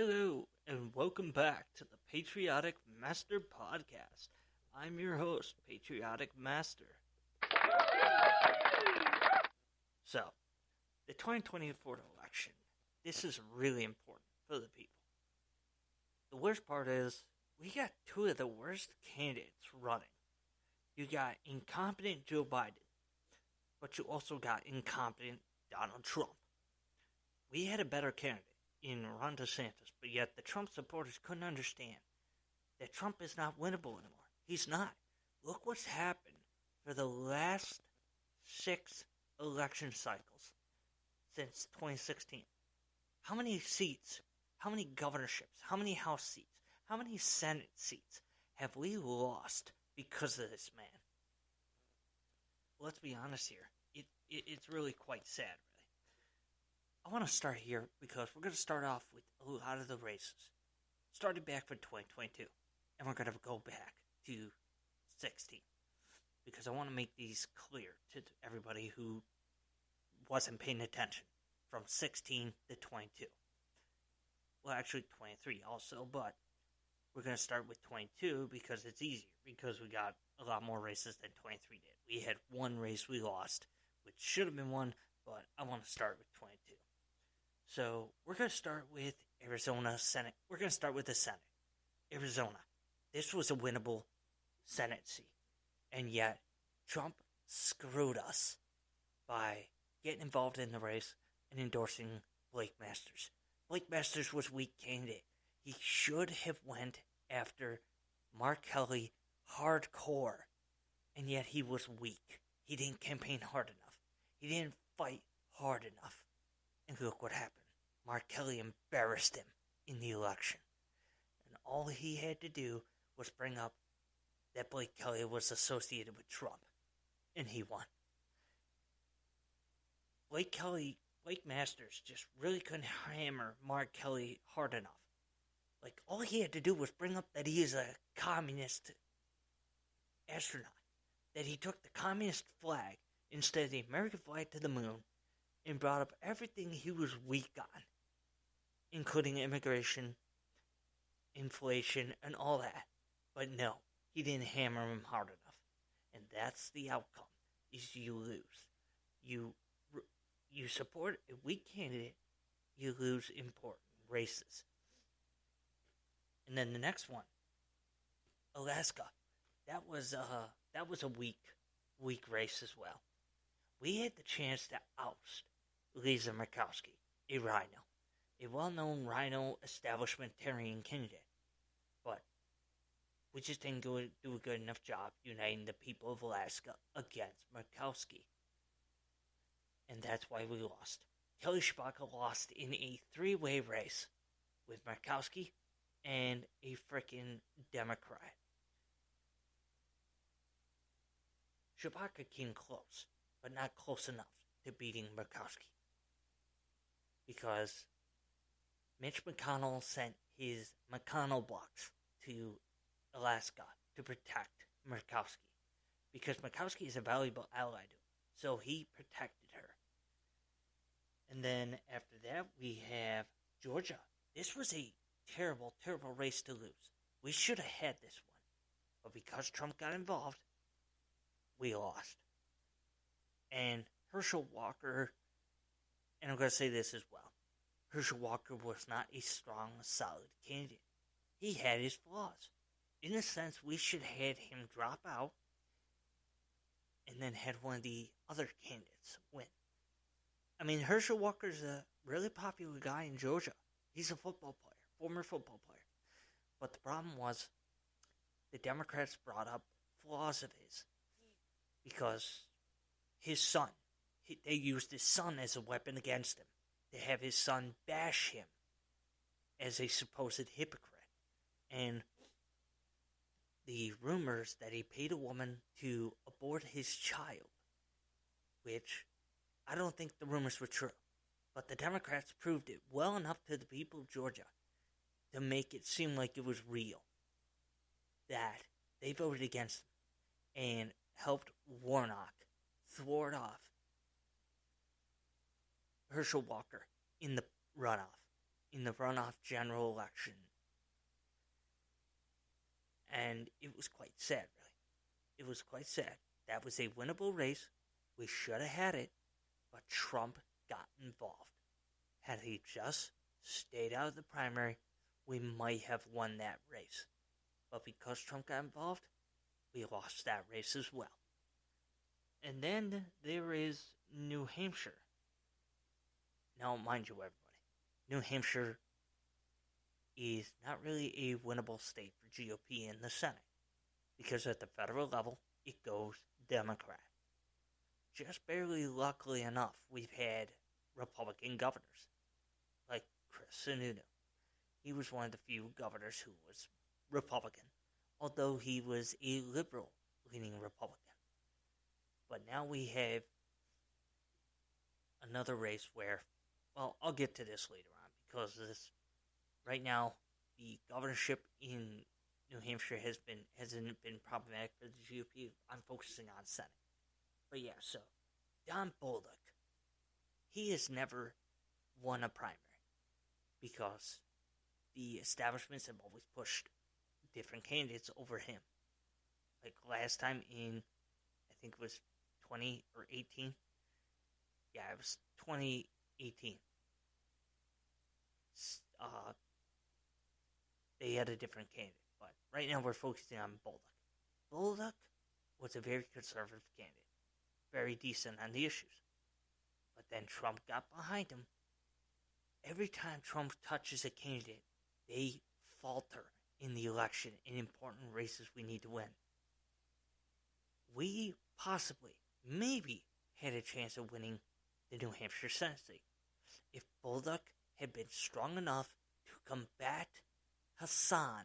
Hello, and welcome back to the Patriotic Master Podcast. I'm your host, Patriotic Master. So, the 2024 election, this is really important for the people. The worst part is, we got two of the worst candidates running. You got incompetent Joe Biden, but you also got incompetent Donald Trump. We had a better candidate in Ron DeSantis, but yet the Trump supporters couldn't understand that Trump is not winnable anymore. He's not. Look what's happened for the last 6 election cycles since 2016. How many seats, how many governorships, how many House seats, how many Senate seats have we lost because of this man? Let's be honest here. It's really quite sad, I want to start here because we're going to start off with a lot of the races. Started back from 2022, and we're going to go back to 16. Because I want to make these clear to everybody who wasn't paying attention from 16 to 22. Well, actually 23 also, but we're going to start with 22 because it's easier, because we got a lot more races than 23 did. We had one race we lost, which should have been one, but I want to start with 22. So, we're going to start with Arizona Senate. We're going to start with the Senate. Arizona. This was a winnable Senate seat. And yet, Trump screwed us by getting involved in the race and endorsing Blake Masters. Blake Masters was a weak candidate. He should have went after Mark Kelly hardcore. And yet, he was weak. He didn't campaign hard enough. He didn't fight hard enough. And look what happened. Mark Kelly embarrassed him in the election. And all he had to do was bring up that Blake Kelly was associated with Trump. And he won. Blake Masters just really couldn't hammer Mark Kelly hard enough. Like, all he had to do was bring up that he is a communist astronaut. That he took the communist flag instead of the American flag to the moon, and brought up everything he was weak on, including immigration, inflation, and all that. But no, he didn't hammer him hard enough. And that's the outcome, is you lose. You support a weak candidate, you lose important races. And then the next one, Alaska. That was a weak race as well. We had the chance to oust Lisa Murkowski, a rhino, a well-known rhino establishmentarian candidate. But we just didn't do a good enough job uniting the people of Alaska against Murkowski. And that's why we lost. Kelly Tshibaka lost in a 3-way race with Murkowski and a frickin' Democrat. Tshibaka came close, but not close enough to beating Murkowski. Because Mitch McConnell sent his McConnell blocks to Alaska to protect Murkowski. Because Murkowski is a valuable ally to him. So he protected her. And then after that, we have Georgia. This was a terrible, terrible race to lose. We should have had this one. But because Trump got involved, we lost. And Herschel Walker, and I'm going to say this as well, Herschel Walker was not a strong, solid candidate. He had his flaws. In a sense, we should have had him drop out and then had one of the other candidates win. I mean, Herschel Walker's a really popular guy in Georgia. He's a football player, former football player. But the problem was, the Democrats brought up flaws of his. Because his son, they used his son as a weapon against him. To have his son bash him as a supposed hypocrite. And the rumors that he paid a woman to abort his child, which I don't think the rumors were true. But the Democrats proved it well enough to the people of Georgia to make it seem like it was real. That they voted against him and helped Warnock thwart off Herschel Walker in the runoff. in the runoff general election. And it was quite sad, really. It was quite sad. That was a winnable race. We should have had it, but Trump got involved. Had he just stayed out of the primary, we might have won that race. But because Trump got involved, we lost that race as well. And then there is New Hampshire. Now, mind you, everybody, New Hampshire is not really a winnable state for GOP in the Senate, because at the federal level, it goes Democrat. Just barely, luckily enough, we've had Republican governors, like Chris Sununu. He was one of the few governors who was Republican, although he was a liberal-leaning Republican. But now we have another race where, well, I'll get to this later on, because this, right now, the governorship in New Hampshire hasn't been problematic for the GOP. I'm focusing on Senate. But yeah, so, Don Bolduc, he has never won a primary, because the establishments have always pushed different candidates over him. Like last time in, I think it was 20 or 18. Yeah, it was 2018. They had a different candidate, but right now we're focusing on Bolduc. Bolduc was a very conservative candidate, very decent on the issues. But then Trump got behind him. Every time Trump touches a candidate, they falter in the election in important races we need to win. We possibly, maybe, had a chance of winning the New Hampshire Senate seat if Bolduc had been strong enough to combat Hassan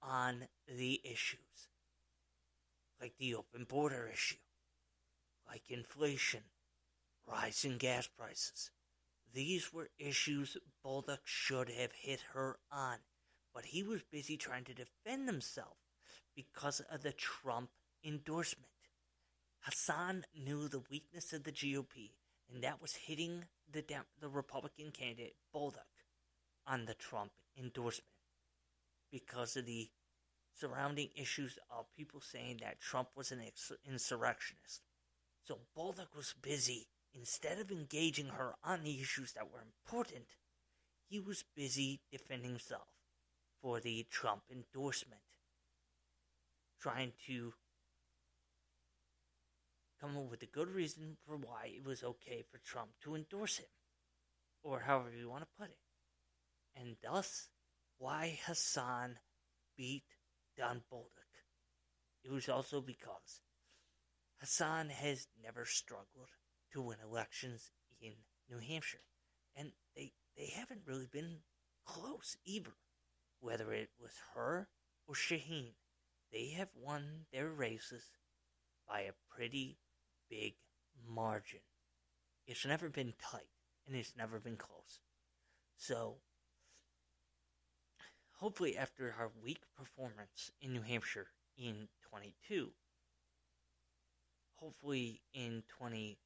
on the issues, like the open border issue, like inflation, rising gas prices. These were issues Bolduc should have hit her on, but he was busy trying to defend himself because of the Trump endorsement. Hassan knew the weakness of the GOP, and that was hitting the Republican candidate, Bolduc, on the Trump endorsement because of the surrounding issues of people saying that Trump was an insurrectionist. So Bolduc was busy. Instead of engaging her on the issues that were important, he was busy defending himself for the Trump endorsement, trying to come up with a good reason for why it was okay for Trump to endorse him, or however you want to put it. And thus, why Hassan beat Don Bolduc. It was also because Hassan has never struggled to win elections in New Hampshire, and they haven't really been close either. Whether it was her or Shaheen, they have won their races by a pretty big margin. It's never been tight, and it's never been close. So, hopefully after our weak performance in New Hampshire in 22, hopefully in 28,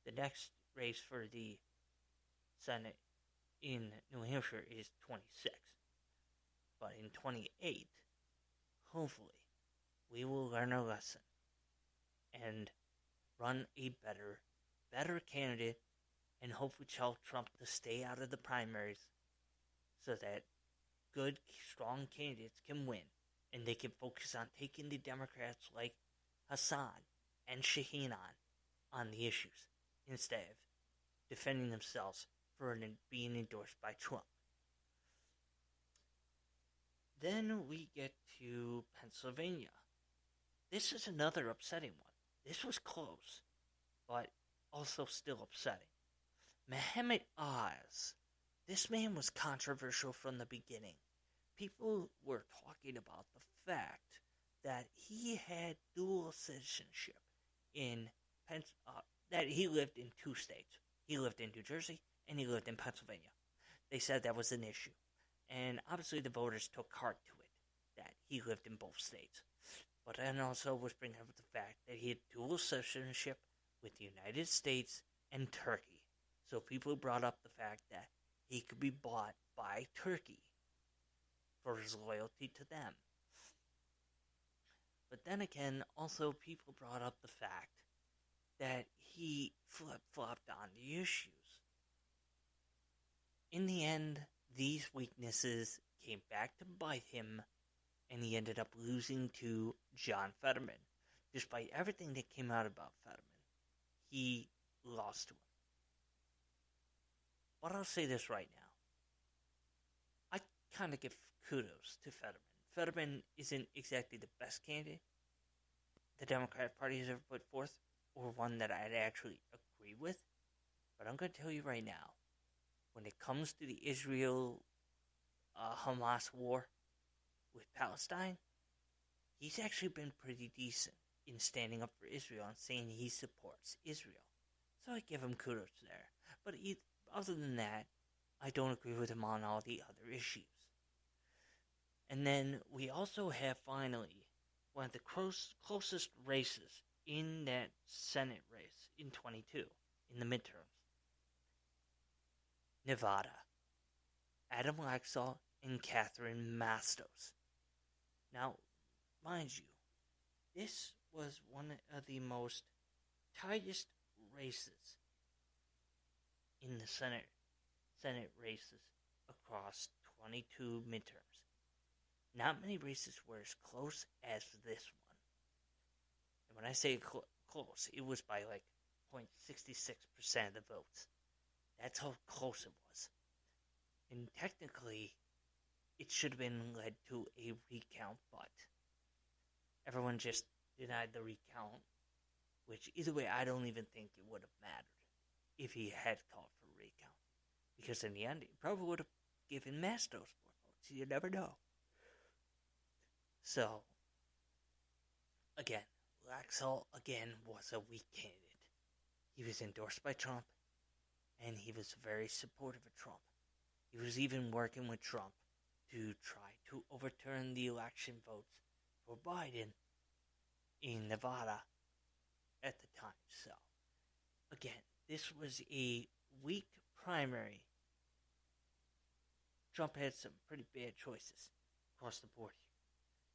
the next race for the Senate in New Hampshire is 26. But in 28, hopefully, we will learn our lesson and run a better candidate, and hopefully tell Trump to stay out of the primaries so that good, strong candidates can win, and they can focus on taking the Democrats like Hassan and Shaheen on the issues, instead of defending themselves for being endorsed by Trump. Then we get to Pennsylvania. This is another upsetting one. This was close, but also still upsetting. Mehmet Oz. This man was controversial from the beginning. People were talking about the fact that he had dual citizenship that he lived in 2 states. He lived in New Jersey and he lived in Pennsylvania. They said that was an issue. And obviously the voters took heart to it, that he lived in both states. But then also was bringing up the fact that he had dual citizenship with the United States and Turkey. So people brought up the fact that he could be bought by Turkey for his loyalty to them. But then again, also people brought up the fact that he flip-flopped on the issues. In the end, these weaknesses came back to bite him, and he ended up losing to John Fetterman. Despite everything that came out about Fetterman, he lost to him. But I'll say this right now. I kind of give kudos to Fetterman. Fetterman isn't exactly the best candidate the Democratic Party has ever put forth, or one that I'd actually agree with. But I'm going to tell you right now, when it comes to the Israel-Hamas war with Palestine, he's actually been pretty decent in standing up for Israel and saying he supports Israel. So I give him kudos there. But other than that, I don't agree with him on all the other issues. And then we also have finally one of the closest races in that Senate race in 22, in the midterms. Nevada. Adam Laxalt and Catherine Mastos. Now, mind you, this was one of the most tightest races in the Senate races across 22 midterms. Not many races were as close as this one. And when I say close, it was by like 0.66% of the votes. That's how close it was. And technically, it should have been led to a recount, but everyone just denied the recount, which either way, I don't even think it would have mattered if he had called for a recount. Because in the end, he probably would have given Mastos more votes. You never know. So, again, Laxalt, again, was a weak candidate. He was endorsed by Trump, and he was very supportive of Trump. He was even working with Trump to try to overturn the election votes for Biden in Nevada at the time. So, again, this was a weak primary. Trump had some pretty bad choices across the board here.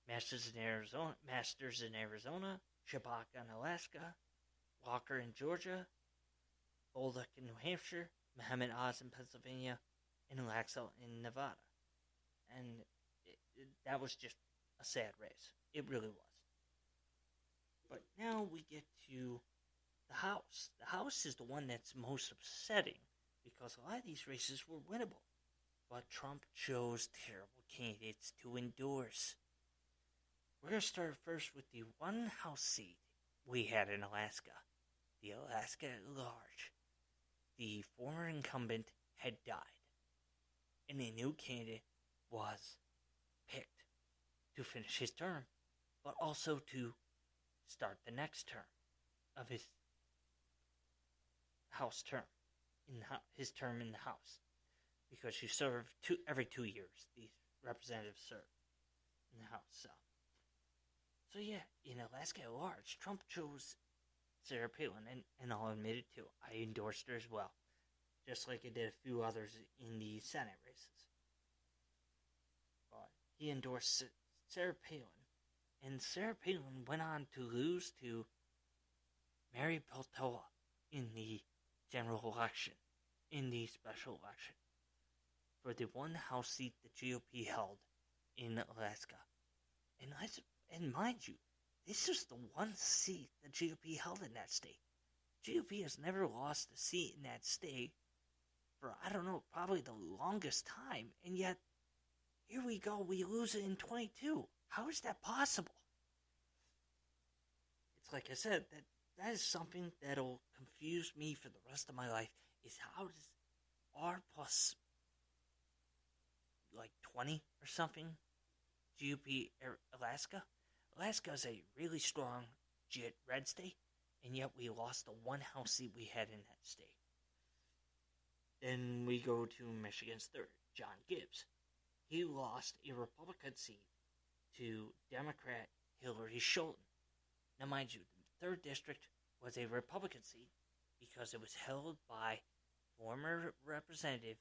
Masters in Arizona, Shabak in Alaska, Walker in Georgia, Bolduc in New Hampshire, Mohammed Oz in Pennsylvania, and Laxalt in Nevada. And that was just a sad race. It really was. But now we get to the House. The House is the one that's most upsetting because a lot of these races were winnable. But Trump chose terrible candidates to endorse. We're going to start first with the one House seat we had in Alaska, the Alaska at large. The former incumbent had died, and a new candidate was picked to finish his term, but also to start the next term of his House term, his term in the House, because you serve every 2 years. These representatives serve in the House. So yeah, in Alaska at large, Trump chose Sarah Palin, and I'll admit it too. I endorsed her as well, just like I did a few others in the Senate races. But he endorsed Sarah Palin, and Sarah Palin went on to lose to Mary Peltola in the general election, in the special election, for the one House seat the GOP held in Alaska. And mind you, this is the one seat the GOP held in that state. GOP has never lost a seat in that state for, I don't know, probably the longest time. And yet, here we go, we lose it in 22. How is that possible? It's like I said, that is something that'll confuse me for the rest of my life, is how does R plus, like 20 or something, GOP Alaska? Alaska is a really strong red state, and yet we lost the one House seat we had in that state. Then we go to Michigan's third, John Gibbs. He lost a Republican seat to Democrat Hillary Scholten. Now mind you, the 3rd District was a Republican seat because it was held by former Representative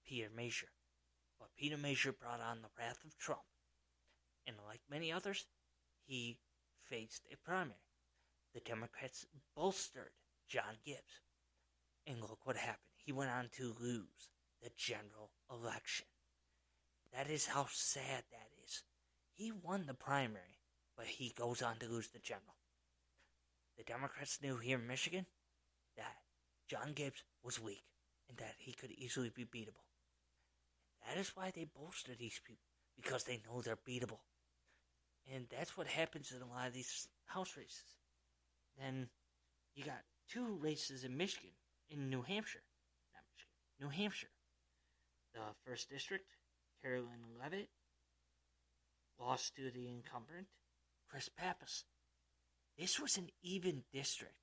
Peter Major. But Peter Major brought on the wrath of Trump. And like many others, he faced a primary. The Democrats bolstered John Gibbs. And look what happened. He went on to lose the general election. That is how sad that is. He won the primary, but he goes on to lose the general. The Democrats knew here in Michigan that John Gibbs was weak and that he could easily be beatable. That is why they bolster these people, because they know they're beatable. And that's what happens in a lot of these House races. Then you got two races in Michigan, in New Hampshire. Not Michigan, New Hampshire. The 1st District, Carolyn Leavitt, lost to the incumbent, Chris Pappas. This was an even district,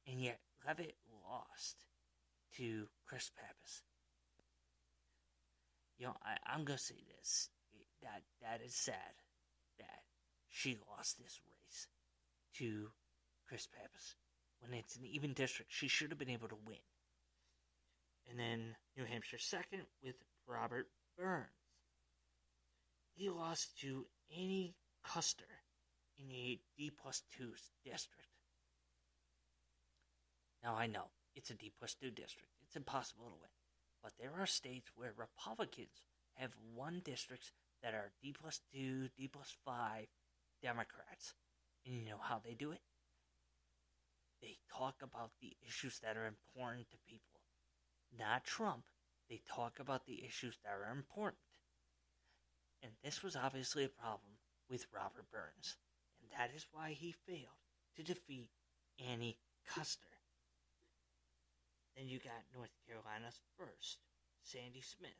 and yet Leavitt lost to Chris Pappas. You know, I'm going to say this. That is sad that she lost this race to Chris Pappas. When it's an even district, she should have been able to win. And then New Hampshire 2nd with Robert Burns. He lost to Annie Custer in a D+2 district. Now I know, it's a D+2 district. It's impossible to win. But there are states where Republicans have won districts that are D+2, D+5 Democrats. And you know how they do it? They talk about the issues that are important to people. Not Trump. They talk about the issues that are important. And this was obviously a problem with Robert Burns. And that is why he failed to defeat Annie Custer. Then you got North Carolina's 1st, Sandy Smith.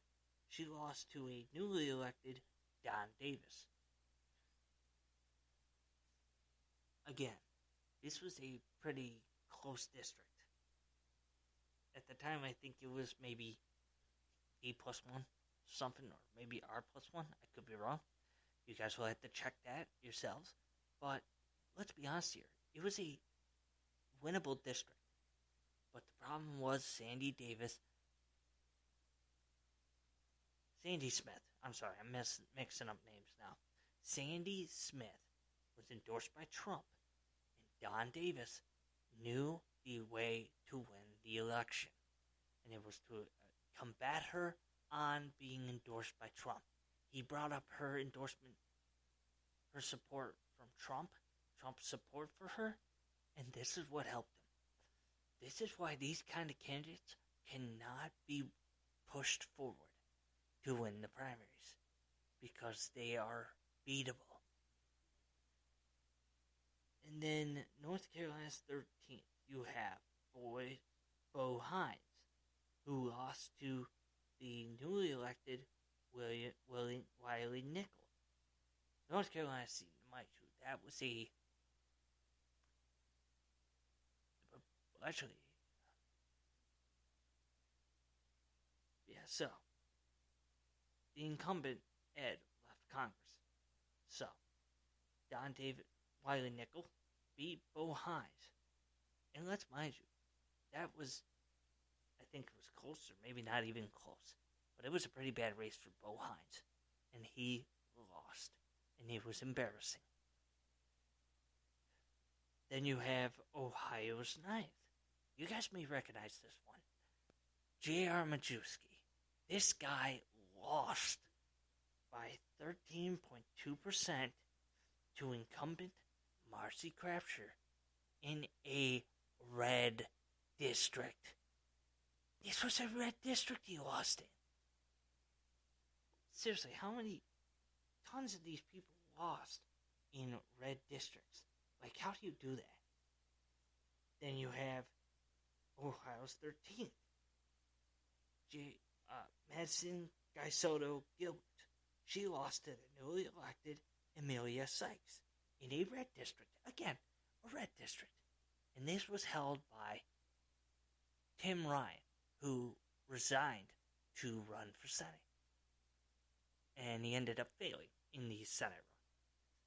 She lost to a newly elected Don Davis. Again, this was a pretty close district. At the time, I think it was maybe A+1 something, or maybe R+1. I could be wrong. You guys will have to check that yourselves. But let's be honest here. It was a winnable district. But the problem was Sandy Smith. I'm sorry, I'm mixing up names now. Sandy Smith was endorsed by Trump. And Don Davis knew the way to win the election. And it was to combat her on being endorsed by Trump. He brought up her endorsement, her support from Trump's support for her, and this is what helped him. This is why these kind of candidates cannot be pushed forward to win the primaries, because they are beatable. And then North Carolina's 13th, you have Bo Hines, who lost to the newly elected Wiley Nickel. North Carolina, mind you, that was so the incumbent Ed left Congress. So Wiley Nickel beat Bo Hines. And let's mind you, that was, I think it was close, or maybe not even close. But it was a pretty bad race for Bo Hines. And he lost. And it was embarrassing. Then you have Ohio's 9th. You guys may recognize this one. J.R. Majewski. This guy lost by 13.2% to incumbent Marcy Crabtree in a red district. This was a red district he lost in. Seriously, how many tons of these people lost in red districts? Like, how do you do that? Then you have Ohio's 13th. Madison Gaisoto Gilbert. She lost to the newly elected Amelia Sykes in a red district. Again, a red district. And this was held by Tim Ryan, who resigned to run for Senate. And he ended up failing in the Senate run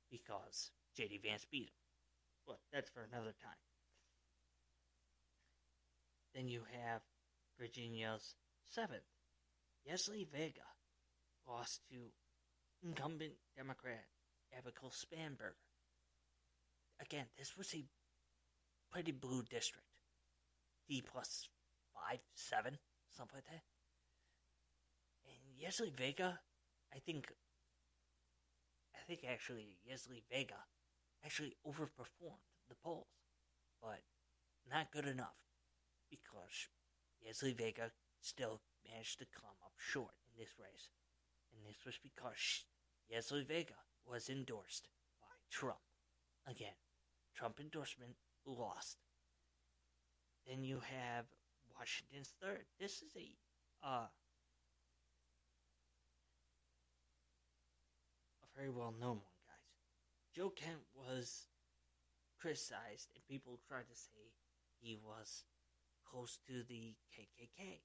because J.D. Vance beat him. But that's for another time. Then you have Virginia's 7th. Leslie Vega lost to incumbent Democrat Abigail Spanberger. Again, this was a pretty blue district. D plus 5, 7, something like that. And Leslie Vega, I think actually Leslie Vega actually overperformed the polls, but not good enough because Leslie Vega still managed to come up short in this race. And this was because Leslie Vega was endorsed by Trump. Again, Trump endorsement lost. Then you have Washington's 3rd. This is a very well-known one, guys. Joe Kent was criticized, and people tried to say he was close to the KKK.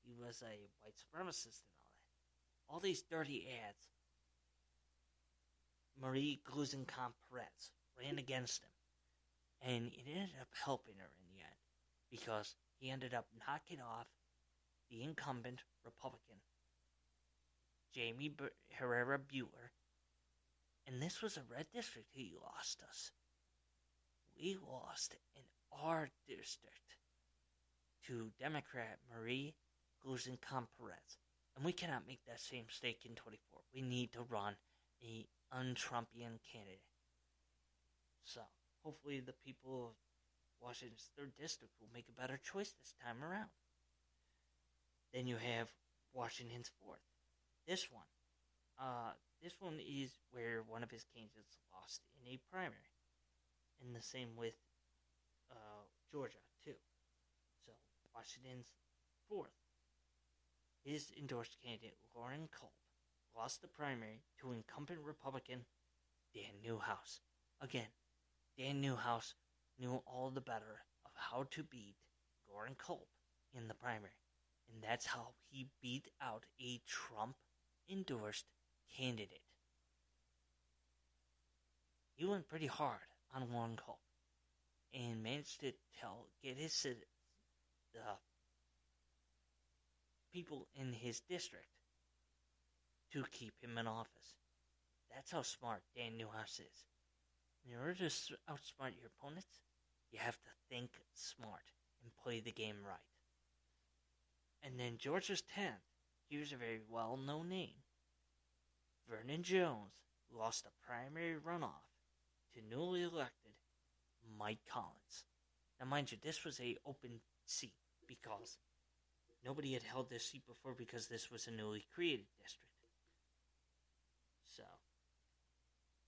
He was a white supremacist and all that. All these dirty ads. Marie Gluesenkamp-Perez ran against him, and it ended up helping her in the end because he ended up knocking off the incumbent Republican, Jamie Herrera Bueller, and this was a red district he lost us. We lost in our district to Democrat Marie Gluesenkamp-Perez, and we cannot make that same mistake in 24. We need to run a un-Trumpian candidate. So, hopefully the people of Washington's 3rd district will make a better choice this time around. Then you have Washington's 4th. This one is where one of his candidates lost in a primary. And the same with Georgia, too. So, Washington's 4th. His endorsed candidate, Lauren Culp, lost the primary to incumbent Republican Dan Newhouse. Again, Dan Newhouse knew all the better of how to beat Lauren Culp in the primary. And that's how he beat out a Trump-endorsed candidate. He went pretty hard on Lauren Culp and managed to get the people in his district to keep him in office. That's how smart Dan Newhouse is. In order to outsmart your opponents, you have to think smart and play the game right. And then Georgia's 10th, here's a very well-known name. Vernon Jones lost a primary runoff to newly elected Mike Collins. Now, mind you, this was a open seat because nobody had held this seat before because this was a newly created district. So,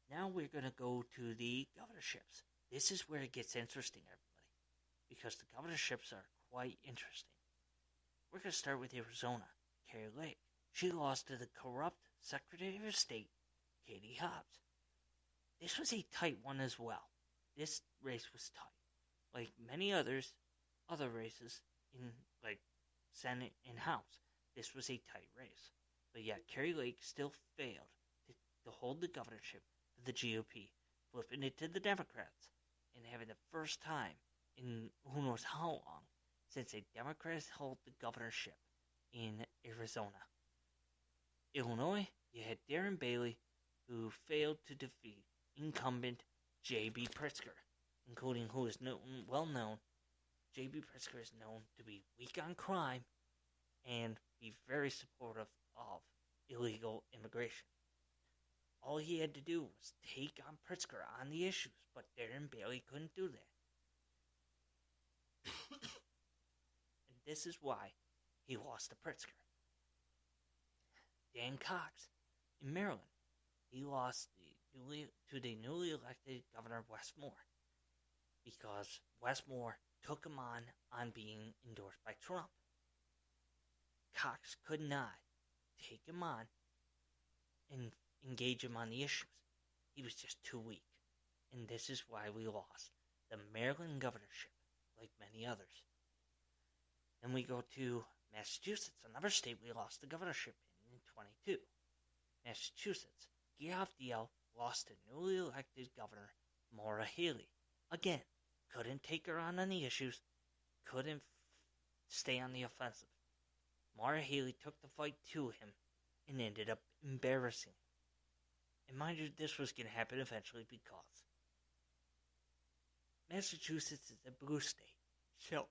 now we're going to go to the governorships. This is where it gets interesting, everybody, because the governorships are quite interesting. We're going to start with Arizona, Kari Lake. She lost to the corrupt Secretary of State, Katie Hobbs. This was a tight one as well. This race was tight. Like many other races in like Senate and House, this was a tight race. But yet, Kari Lake still failed to hold the governorship for the GOP, flipping it to the Democrats, and having the first time in who knows how long since a Democrat has held the governorship in Arizona. Illinois, you had Darren Bailey, who failed to defeat incumbent J.B. Pritzker, including who is well known. J.B. Pritzker is known to be weak on crime and be very supportive of illegal immigration. All he had to do was take on Pritzker on the issues, but Darren Bailey couldn't do that. And this is why he lost to Pritzker. Dan Cox in Maryland, he lost to the newly elected Governor Wes Moore because Wes Moore took him on being endorsed by Trump. Cox could not take him on and engage him on the issues. He was just too weak. And this is why we lost the Maryland governorship, like many others. Then we go to Massachusetts, another state we lost the governorship in 22. Massachusetts, Geoff Diehl lost to newly elected Governor Maura Healey. Again, couldn't take her on the issues, couldn't stay on the offensive. Maura Healey took the fight to him and ended up embarrassing him. And mind you, this was going to happen eventually because Massachusetts is a blue state. So,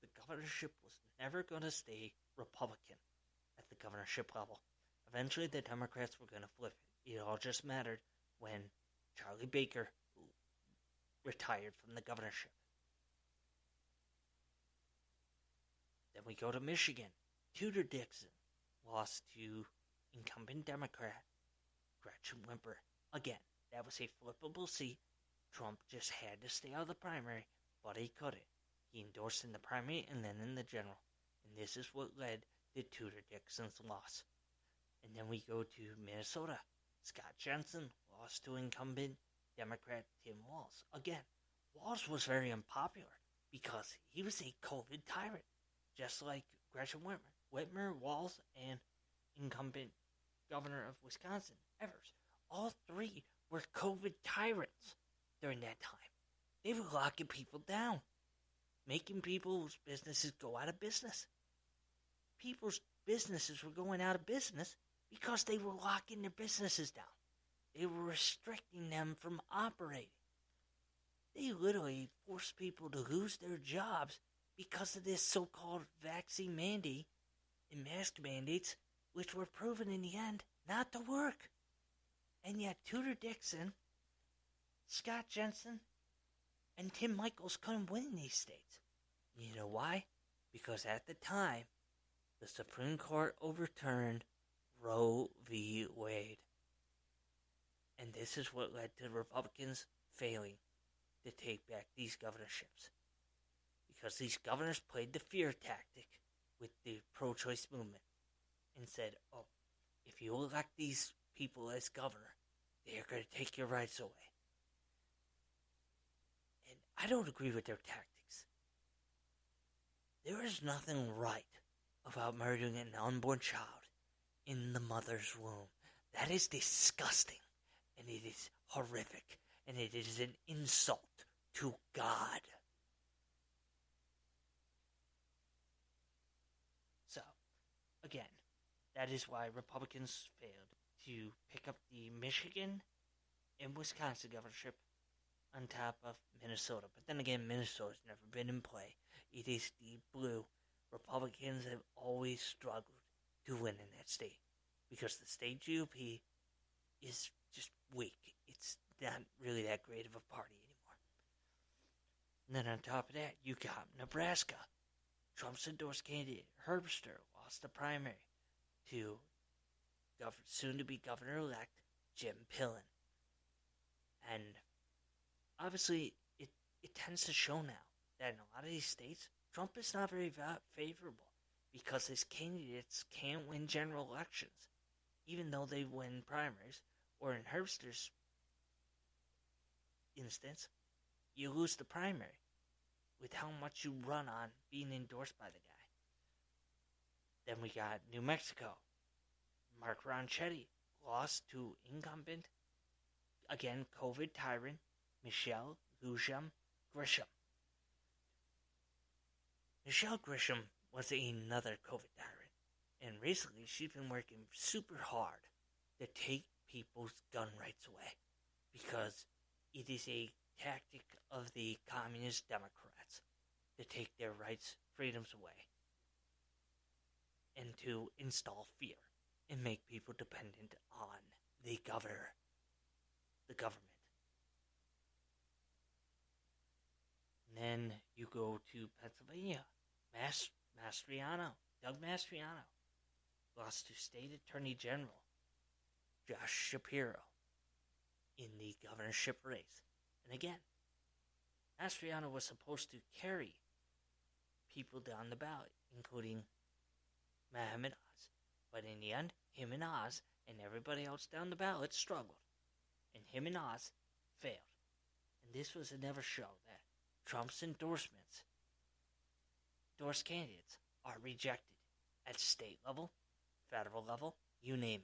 the governorship was never going to stay Republican at the governorship level. Eventually, the Democrats were going to flip it. It all just mattered when Charlie Baker retired from the governorship. Then we go to Michigan. Tudor Dixon lost to incumbent Democrat Gretchen Whitmer. Again, that was a flippable seat. Trump just had to stay out of the primary, but he couldn't. He endorsed in the primary and then in the general. And this is what led to Tudor Dixon's loss. And then we go to Minnesota. Scott Jensen lost to incumbent Democrat Tim Walz. Again, Walz was very unpopular because he was a COVID tyrant, just like Gretchen Whitmer. Whitmer, Walz, and incumbent governor of Wisconsin, Evers. All three were COVID tyrants during that time. They were locking people down, making people's businesses go out of business. People's businesses were going out of business because they were locking their businesses down. They were restricting them from operating. They literally forced people to lose their jobs because of this so-called vaccine mandate and mask mandates, which were proven in the end not to work. And yet Tudor Dixon, Scott Jensen, and Tim Michels couldn't win in these states. You know why? Because at the time, the Supreme Court overturned Roe v. Wade. And this is what led to Republicans failing to take back these governorships. Because these governors played the fear tactic with the pro-choice movement and said, oh, if you elect these people as governor, they are going to take your rights away. And I don't agree with their tactics. There is nothing right about murdering an unborn child in the mother's womb. That is disgusting, and it is horrific, and it is an insult to God. So, again, that is why Republicans failed to pick up the Michigan and Wisconsin governorship on top of Minnesota. But then again, Minnesota's never been in play. It is deep blue. Republicans have always struggled to win in that state because the state GOP is just weak. It's not really that great of a party anymore. And then on top of that, you got Nebraska. Trump's endorsed candidate Herbster lost the primary to soon-to-be governor-elect Jim Pillen. And obviously, it tends to show now that in a lot of these states, Trump is not very favorable because his candidates can't win general elections, even though they win primaries. Or in Herbster's instance, you lose the primary with how much you run on being endorsed by the guy. Then we got New Mexico. Mark Ronchetti lost to incumbent, again, COVID tyrant, Michelle Lujan Grisham. Michelle Grisham was another COVID tyrant, and recently she's been working super hard to take people's gun rights away because it is a tactic of the communist Democrats to take their rights, freedoms away, and to install fear and make people dependent on the government. And then you go to Pennsylvania. Doug Mastriano lost to State Attorney General Josh Shapiro in the governorship race. And again, Mastriano was supposed to carry people down the ballot, including Mohammed Oz. But in the end, him and Oz and everybody else down the ballot struggled. And him and Oz failed. And this was another show that Trump's endorsed candidates are rejected at state level, federal level, you name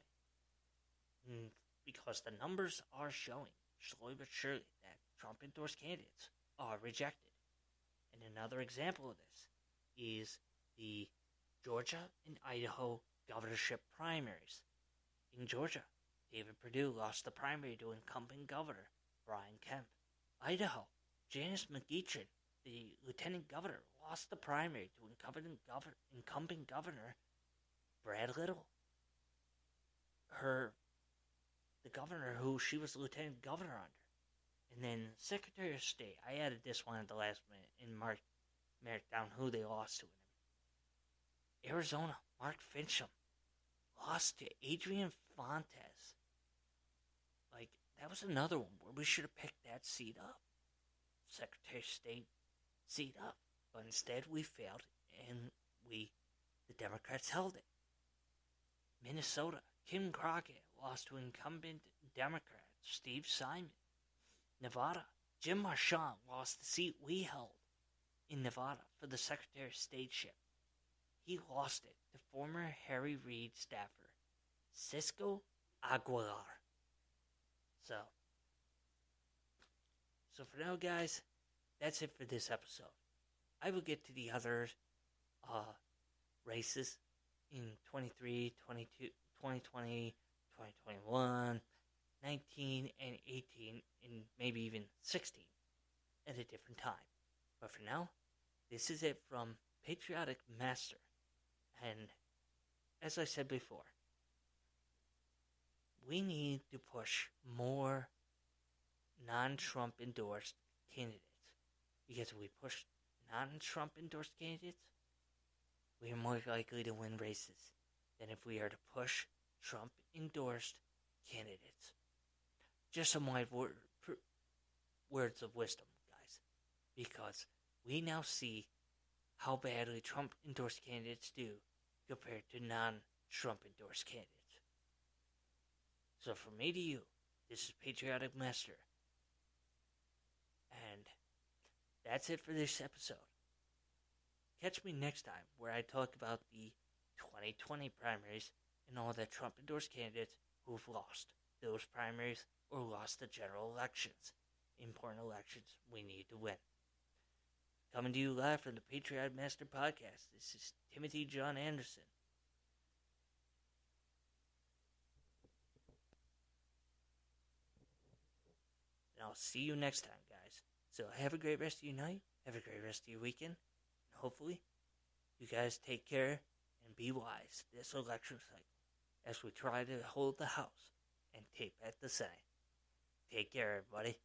it. Because the numbers are showing, slowly but surely, that Trump endorsed candidates are rejected. And another example of this is the Georgia and Idaho governorship primaries. In Georgia, David Perdue lost the primary to incumbent governor Brian Kemp. Idaho, Janice McEachin, the lieutenant governor, lost the primary to incumbent governor Brad Little. The governor who she was lieutenant governor under. And then Secretary of State, I added this one at the last minute and marked down who they lost to. Arizona, Mark Fincham lost to Adrian Fontes. That was another one where we should have picked that seat up. Secretary of State seat up. But instead we failed and the Democrats held it. Minnesota, Kim Crockett lost to incumbent Democrat Steve Simon. Nevada, Jim Marchand lost the seat we held in Nevada for the Secretary of Stateship. He lost it to former Harry Reid staffer Cisco Aguilar. So for now, guys, that's it for this episode. I will get to the other races in 23, 22, 2020, 2021, 19, and 18, and maybe even 16 at a different time. But for now, this is it from Patriotic Master. And as I said before, we need to push more non-Trump endorsed candidates. Because if we push non-Trump endorsed candidates, we are more likely to win races than if we are to push Trump endorsed candidates. Just some wise words of wisdom, guys. Because we now see how badly Trump endorsed candidates do compared to non-Trump endorsed candidates. So from me to you, this is Patriotic Master. And that's it for this episode. Catch me next time where I talk about the 2020 primaries and all the Trump endorsed candidates who've lost those primaries or lost the general elections. Important elections we need to win. Coming to you live from the Patriotic Master Podcast, this is Timothy John Anderson. And I'll see you next time, guys. So have a great rest of your night. Have a great rest of your weekend. And hopefully, you guys take care and be wise this election cycle as we try to hold the House and tape at the Senate. Take care, everybody.